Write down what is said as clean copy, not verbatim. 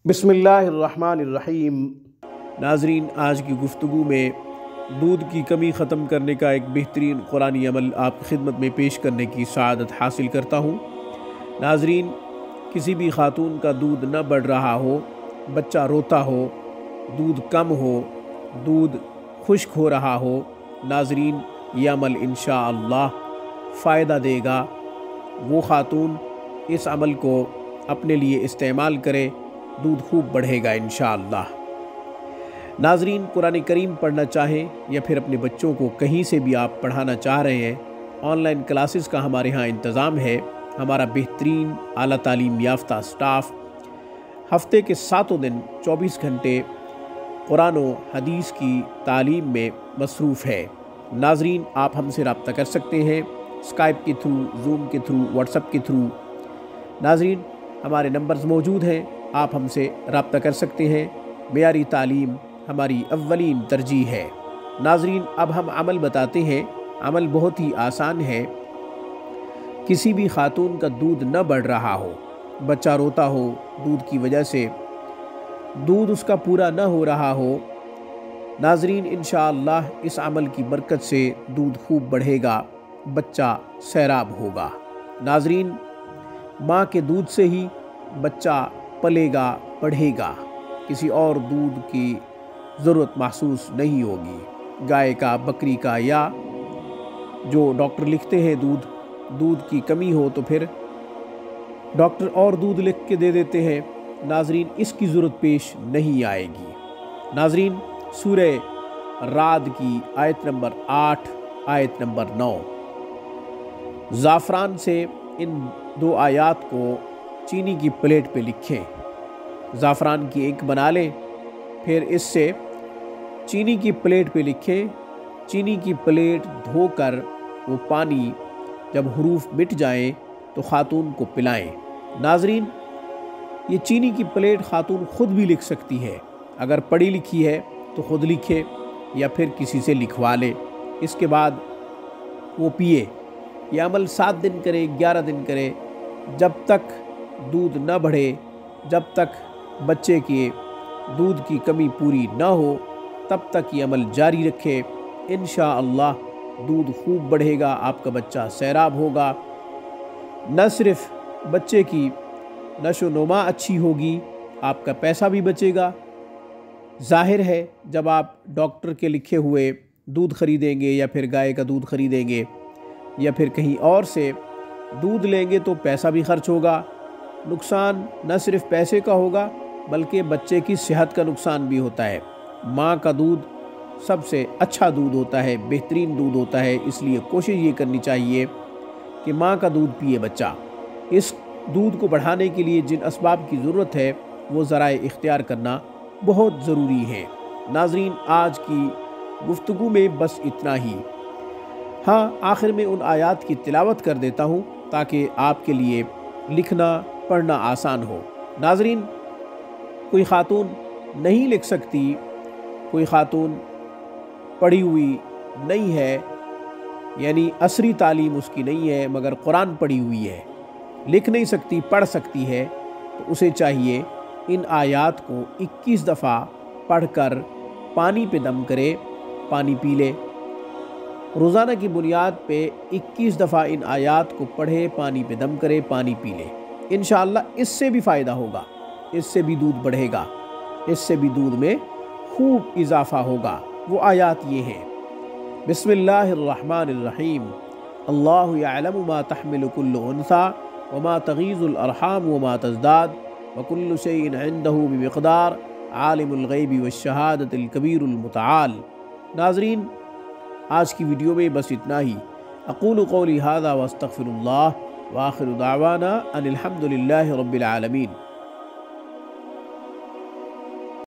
بسم اللہ الرحمن الرحیم۔ ناظرین، آج کی گفتگو میں دودھ کی کمی ختم کرنے کا ایک بہترین قرآنی عمل آپ کی خدمت میں پیش کرنے کی سعادت حاصل کرتا ہوں۔ ناظرین، کسی بھی خاتون کا دودھ نہ بڑھ رہا ہو، بچہ روتا ہو، دودھ کم ہو، دودھ خشک ہو رہا ہو، ناظرین یہ عمل انشاءاللہ فائدہ دے گا۔ وہ خاتون اس عمل کو اپنے لیے استعمال کرے، دودھ خوب بڑھے گا انشاءاللہ۔ ناظرین، قرآن کریم پڑھنا چاہیں یا پھر اپنے بچوں کو کہیں سے بھی آپ پڑھانا چاہ رہے ہیں، آن لائن کلاسز کا ہمارے ہاں انتظام ہے۔ ہمارا بہترین اعلیٰ تعلیم یافتہ سٹاف ہفتے کے 7 دن 24 گھنٹے قرآن و حدیث کی تعلیم میں مصروف ہے۔ ناظرین، آپ ہم سے رابطہ کر سکتے ہیں اسکائپ کے تھرو، زوم کے تھرو، واٹس ایپ کے تھرو۔ ناظرین، ہمارے نمبرز موجود ہیں، آپ ہم سے رابطہ کر سکتے ہیں۔ معیاری تعلیم ہماری اولین ترجیح ہے۔ ناظرین، اب ہم عمل بتاتے ہیں۔ عمل بہت ہی آسان ہے۔ کسی بھی خاتون کا دودھ نہ بڑھ رہا ہو، بچہ روتا ہو، دودھ کی وجہ سے دودھ اس کا پورا نہ ہو رہا ہو، ناظرین انشاءاللہ اس عمل کی برکت سے دودھ خوب بڑھے گا، بچہ سیراب ہوگا۔ ناظرین، ماں کے دودھ سے ہی بچہ پلے گا، بڑھے گا، کسی اور دودھ کی ضرورت محسوس نہیں ہوگی، گائے کا، بکری کا، یا جو ڈاکٹر لکھتے ہیں دودھ کی کمی ہو تو پھر ڈاکٹر اور دودھ لکھ کے دے دیتے ہیں۔ ناظرین، اس کی ضرورت پیش نہیں آئے گی۔ ناظرین، سورہ رعد کی آیت نمبر 8، آیت نمبر 9، زعفران سے ان 2 آیات کو چینی کی پلیٹ پہ لکھیں۔ زعفران کی ایک بنا لیں، پھر اس سے چینی کی پلیٹ پہ لکھیں۔ چینی کی پلیٹ دھو کر وہ پانی جب حروف مٹ جائیں تو خاتون کو پلائیں۔ ناظرین، یہ چینی کی پلیٹ خاتون خود بھی لکھ سکتی ہے، اگر پڑھی لکھی ہے تو خود لکھے یا پھر کسی سے لکھوا لے۔ اس کے بعد وہ پیے۔ یہ عمل 7 دن کرے، 11 دن کرے، جب تک دودھ نہ بڑھے، جب تک بچے کے دودھ کی کمی پوری نہ ہو، تب تک یہ عمل جاری رکھے۔ انشاءاللہ دودھ خوب بڑھے گا، آپ کا بچہ سیراب ہوگا۔ نہ صرف بچے کی نشو و نما اچھی ہوگی، آپ کا پیسہ بھی بچے گا۔ ظاہر ہے جب آپ ڈاکٹر کے لکھے ہوئے دودھ خریدیں گے یا پھر گائے کا دودھ خریدیں گے یا پھر کہیں اور سے دودھ لیں گے تو پیسہ بھی خرچ ہوگا۔ نقصان نہ صرف پیسے کا ہوگا بلکہ بچے کی صحت کا نقصان بھی ہوتا ہے۔ ماں کا دودھ سب سے اچھا دودھ ہوتا ہے، بہترین دودھ ہوتا ہے، اس لیے کوشش یہ کرنی چاہیے کہ ماں کا دودھ پیے بچہ۔ اس دودھ کو بڑھانے کے لیے جن اسباب کی ضرورت ہے وہ ذرائع اختیار کرنا بہت ضروری ہے۔ ناظرین، آج کی گفتگو میں بس اتنا ہی۔ ہاں، آخر میں ان آیات کی تلاوت کر دیتا ہوں تاکہ آپ کے لیے لکھنا پڑھنا آسان ہو۔ ناظرین، کوئی خاتون نہیں لکھ سکتی، کوئی خاتون پڑھی ہوئی نہیں ہے، یعنی عصری تعلیم اس کی نہیں ہے مگر قرآن پڑھی ہوئی ہے، لکھ نہیں سکتی، پڑھ سکتی ہے، تو اسے چاہیے ان آیات کو 21 دفعہ پڑھ کر پانی پہ دم کرے، پانی پی لے۔ روزانہ کی بنیاد پہ 21 دفعہ ان آیات کو پڑھے، پانی پہ دم کرے، پانی پی لے۔ انشاءاللہ اس سے بھی فائدہ ہوگا، اس سے بھی دودھ بڑھے گا، اس سے بھی دودھ میں خوب اضافہ ہوگا۔ وہ آیات یہ ہیں: بسم اللہ الرحمن الرحیم، اللہ یعلم ما تحمل کل انثی وما تغیض الارحام وما تزداد وکل شیء عنده بمقدار عالم الغیب والشہادۃ الکبیر المتعال۔ ناظرین، آج کی ویڈیو میں بس اتنا ہی۔ اقول قولی ھذا واستغفر اللہ، وآخر دعوانا ان الحمد للہ رب العالمین۔